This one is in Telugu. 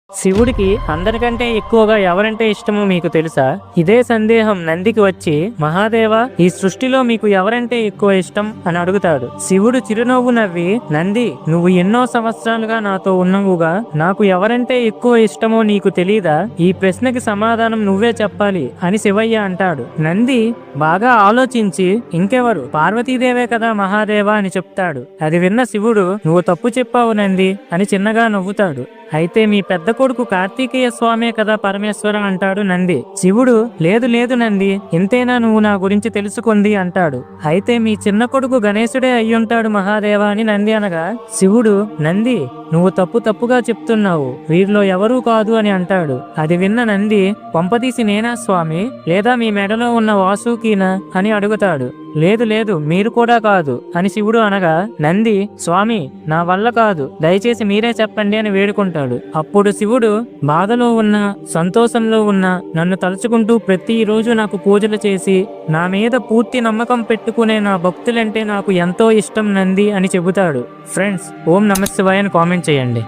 శివుడికి అందరికంటే ఎక్కువగా ఎవరంటే ఇష్టమో మీకు తెలుసా? ఇదే సందేహం నందికి వచ్చి, మహాదేవా, ఈ సృష్టిలో మీకు ఎవరంటే ఎక్కువ ఇష్టం అని అడుగుతాడు. శివుడు చిరునవ్వు నవ్వి, నంది, నువ్వు ఎన్నో సంవత్సరాలుగా నాతో ఉన్నవుగా, నాకు ఎవరంటే ఎక్కువ ఇష్టమో నీకు తెలీదా? ఈ ప్రశ్నకి సమాధానం నువ్వే చెప్పాలి అని శివయ్య అంటాడు. నంది బాగా ఆలోచించి, ఇంకెవరు, పార్వతీదేవే కదా మహాదేవా అని చెప్తాడు. అది విన్న శివుడు, నువ్వు తప్పు చెప్పావు నంది అని చిన్నగా నవ్వుతాడు. అయితే మీ పెద్ద కొడుకు కార్తీకేయ స్వామే కదా పరమేశ్వర అంటాడు నంది. శివుడు, లేదు లేదు నంది, ఇంతేనా నువ్వు నా గురించి తెలుసుకుంది అంటాడు. అయితే మీ చిన్న కొడుకు గణేశుడే అయ్యుంటాడు మహాదేవ అని నంది అనగా, శివుడు, నంది, నువ్వు తప్పుగా చెప్తున్నావు, వీరిలో ఎవరూ కాదు అని అంటాడు. అది విన్న నంది, పంపదీసి నేనా స్వామి, లేదా మీ మెడలో ఉన్న వాసుకీనా అని అడుగుతాడు. లేదు లేదు, మీరు కూడా కాదు అని శివుడు అనగా, నంది, స్వామి, నా వల్ల కాదు, దయచేసి మీరే చెప్పండి అని వేడుకుంటాడు. అప్పుడు శివుడు, బాధలో ఉన్నా సంతోషంలో ఉన్నా నన్ను తలుచుకుంటూ ప్రతిరోజు నాకు పూజలు చేసి నా మీద పూర్తి నమ్మకం పెట్టుకునే నా భక్తులంటే నాకు ఎంతో ఇష్టం నంది అని చెబుతాడు. ఫ్రెండ్స్, ఓం నమః శివాయ అని కామెంట్ చేయండి.